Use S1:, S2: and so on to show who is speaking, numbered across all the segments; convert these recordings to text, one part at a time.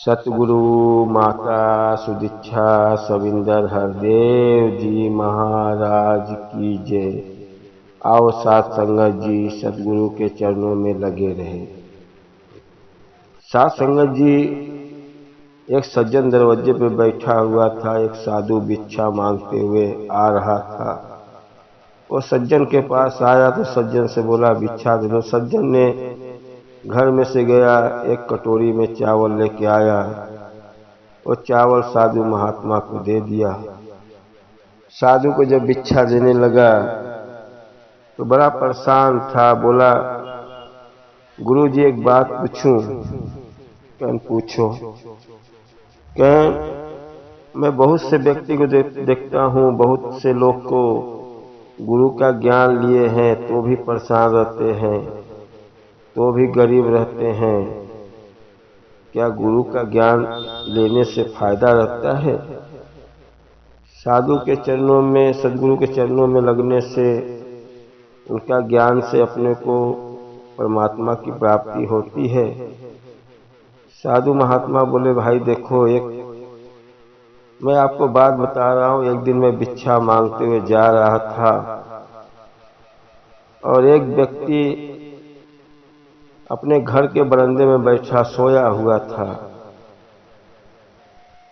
S1: सतगुरु माता सुदीक्षा सविंदर हरदेव जी महाराज की जय। आओ साथ संगत जी सतगुरु के चरणों में लगे रहे। साथ संगत जी, एक सज्जन दरवाजे पे बैठा हुआ था। एक साधु भिक्षा मांगते हुए आ रहा था। वो सज्जन के पास आया तो सज्जन से बोला भिक्षा दे दो। सज्जन ने घर में से गया, एक कटोरी में चावल लेके आया। वो चावल साधु महात्मा को दे दिया। साधु को जब भिक्षा देने लगा तो बड़ा परेशान था। बोला गुरु जी एक बात पूछूं? कहन पूछो। कहन मैं बहुत से व्यक्ति को देखता हूँ, बहुत से लोग को गुरु का ज्ञान लिए हैं तो भी परेशान रहते हैं, तो भी गरीब रहते हैं। क्या गुरु का ज्ञान लेने से फायदा रहता है? साधु के चरणों में, सदगुरु के चरणों में लगने से, उनका ज्ञान से अपने को परमात्मा की प्राप्ति होती है। साधु महात्मा बोले भाई देखो, मैं आपको बात बता रहा हूँ। एक दिन मैं भिक्षा मांगते हुए जा रहा था और एक व्यक्ति अपने घर के बरामदे में बैठा सोया हुआ था।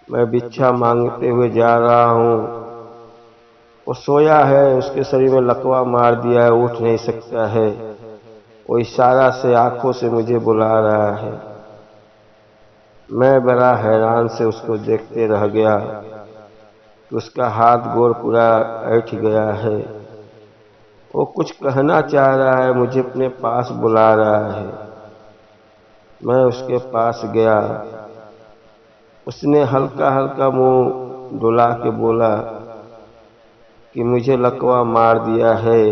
S1: मैं भिक्षा मांगते हुए जा रहा हूँ, वो सोया है, उसके शरीर में लकवा मार दिया है, उठ नहीं सकता है। वो इशारा से, आंखों से मुझे बुला रहा है। मैं बड़ा हैरान से उसको देखते रह गया कि उसका हाथ गोर पूरा ऐंठ गया है। वो कुछ कहना चाह रहा है, मुझे अपने पास बुला रहा है। मैं उसके पास गया। उसने हल्का हल्का मुंह डुला के बोला कि मुझे लकवा मार दिया है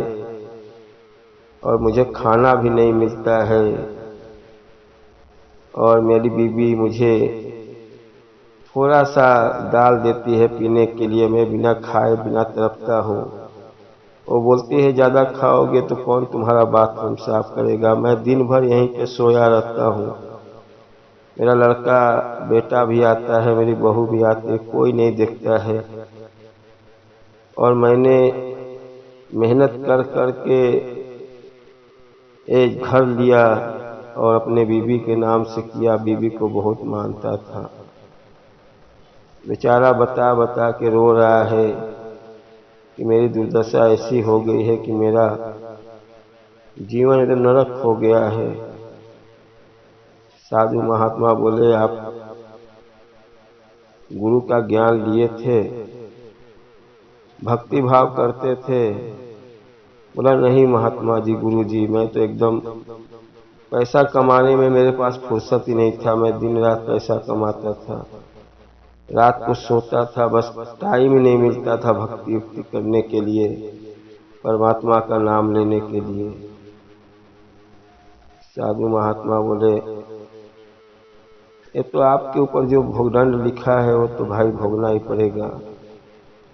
S1: और मुझे खाना भी नहीं मिलता है और मेरी बीवी मुझे थोड़ा सा दाल देती है पीने के लिए। मैं बिना खाए बिना तड़पता हूँ। वो बोलती है ज़्यादा खाओगे तो कौन तुम्हारा बाथरूम साफ करेगा? मैं दिन भर यहीं पे सोया रहता हूँ। मेरा लड़का बेटा भी आता है, मेरी बहू भी आती है, कोई नहीं देखता है। और मैंने मेहनत कर कर के एक घर लिया और अपने बीवी के नाम से किया। बीवी को बहुत मानता था। बेचारा बता बता के रो रहा है कि मेरी दुर्दशा ऐसी हो गई है कि मेरा जीवन एकदम नरक हो गया है। साधु महात्मा बोले आप गुरु का ज्ञान लिए थे, भक्ति भाव करते थे? बोला नहीं महात्मा जी, गुरु जी, मैं तो एकदम पैसा कमाने में मेरे पास फुर्सत ही नहीं था। मैं दिन रात पैसा कमाता था, रात को सोता था, बस टाइम ही नहीं मिलता था भक्ति उक्ति करने के लिए, परमात्मा का नाम लेने के लिए। साधु महात्मा बोले ये तो आपके ऊपर जो भोगदंड लिखा है वो तो भाई भोगना ही पड़ेगा।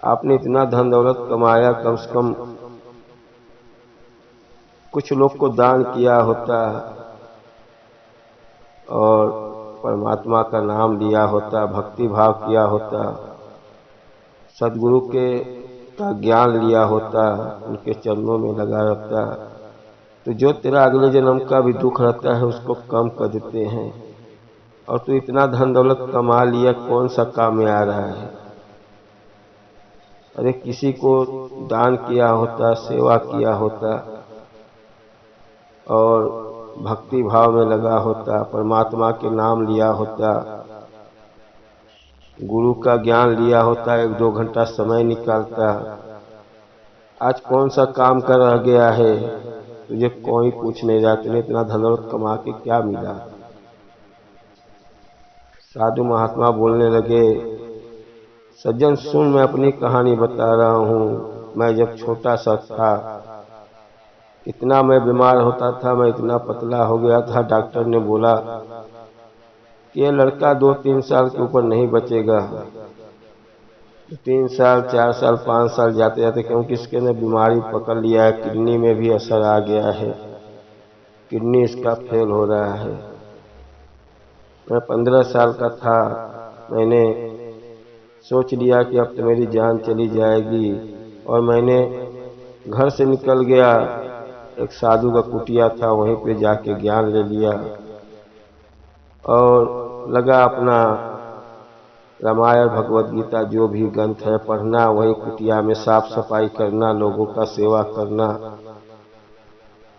S1: आपने इतना धन दौलत कमाया, कम से कम कुछ लोग को दान किया होता और परमात्मा का नाम लिया होता, भक्ति भाव किया होता, सदगुरु के का ज्ञान लिया होता, उनके चरणों में लगा रहता, तो जो तेरा अगले जन्म का भी दुख रहता है उसको कम कर देते हैं। और तू इतना धन दौलत कमा लिया, कौन सा काम में आ रहा है? अरे किसी को दान किया होता, सेवा किया होता और भक्ति भाव में लगा होता, परमात्मा के नाम लिया होता, गुरु का ज्ञान लिया होता, 1-2 घंटा समय निकालता। आज कौन सा काम कर रह गया है? तुझे कोई पूछ नहीं रहा, तुझे इतना धन दौलत कमा के क्या मिला? साधु महात्मा बोलने लगे सज्जन सुन, मैं अपनी कहानी बता रहा हूँ। मैं जब छोटा सा था, इतना मैं बीमार होता था, मैं इतना पतला हो गया था। डॉक्टर ने बोला कि ये लड़का 2-3 साल के ऊपर नहीं बचेगा। 3 साल, 4 साल, 5 साल जाते जाते, क्योंकि इसके ने बीमारी पकड़ लिया है, किडनी में भी असर आ गया है, किडनी इसका फेल हो रहा है। मैं 15 साल का था। मैंने सोच लिया कि अब तो मेरी जान चली जाएगी, और मैंने घर से निकल गया। एक साधु का कुटिया था, वहीं पे जाके ज्ञान ले लिया और लगा अपना रामायण भगवत गीता जो भी ग्रंथ है पढ़ना, वही कुटिया में साफ सफाई करना, लोगों का सेवा करना।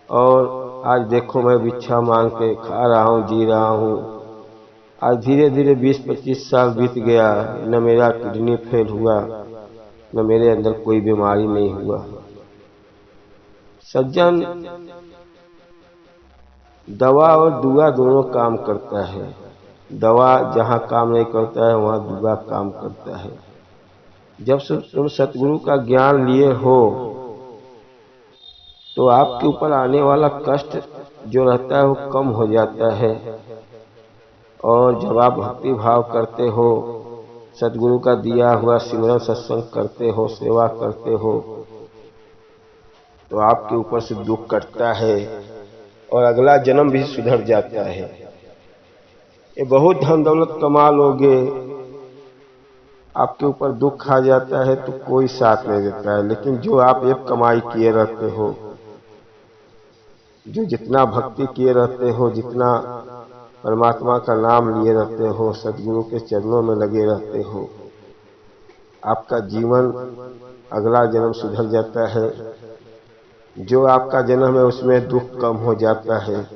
S1: और आज देखो मैं भिक्षा मांग के खा रहा हूँ, जी रहा हूँ। आज धीरे धीरे 20-25 साल बीत गया, न मेरा किडनी फेल हुआ, न मेरे अंदर कोई बीमारी नहीं हुआ। सज्जन, दवा और दुआ दोनों काम करता है। दवा जहाँ काम नहीं करता है वहाँ दुआ काम करता है। जब से तुम सतगुरु का ज्ञान लिए हो तो आपके ऊपर आने वाला कष्ट जो रहता है वो कम हो जाता है। और जब आप भक्ति भाव करते हो, सतगुरु का दिया हुआ सिमरन सत्संग करते हो, सेवा करते हो, तो आपके ऊपर से दुख कटता है और अगला जन्म भी सुधर जाता है। ये बहुत धन दौलत कमा लोगे, आपके ऊपर दुख आ जाता है तो कोई साथ नहीं देता है। लेकिन जो आप एक कमाई किए रहते हो, जो जितना भक्ति किए रहते हो, जितना परमात्मा का नाम लिए रहते हो, सतगुरु के चरणों में लगे रहते हो, आपका जीवन अगला जन्म सुधर जाता है। जो आपका जन्म है उसमें दुख कम हो जाता है।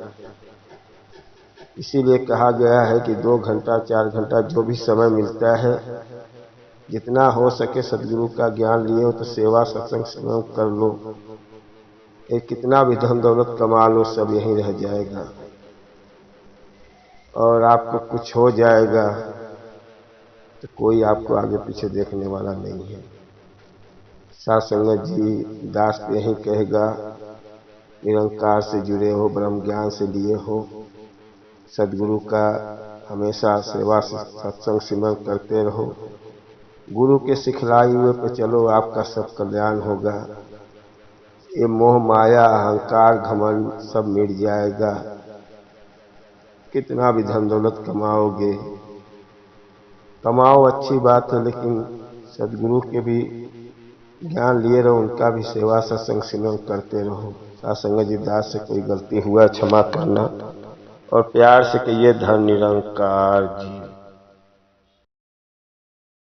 S1: इसीलिए कहा गया है कि 2 घंटा 4 घंटा जो भी समय मिलता है, जितना हो सके सतगुरु का ज्ञान लिए हो तो सेवा सत्संग स्मरण कर लो। एक कितना भी धन दौलत कमा लो, सब यहीं रह जाएगा और आपको कुछ हो जाएगा तो कोई आपको आगे पीछे देखने वाला नहीं है। साथ संगत जी, दास तो यही कहेगा, निरंकार से जुड़े हो, ब्रह्म ज्ञान से लिए हो, सदगुरु का हमेशा सेवा सत्संग सिमरन करते रहो। गुरु के सिखलाई हुए पे चलो, आपका सब कल्याण होगा। ये मोह माया अहंकार घमंड सब मिट जाएगा। कितना भी धन दौलत कमाओगे, कमाओ अच्छी बात है, लेकिन सदगुरु के भी ज्ञान लिए रहो, उनका भी सेवा सत्संग सिमरन करते रहो। सासंग जी, दास से कोई गलती हुआ क्षमा करना और प्यार से कहिए धन निरंकार जी।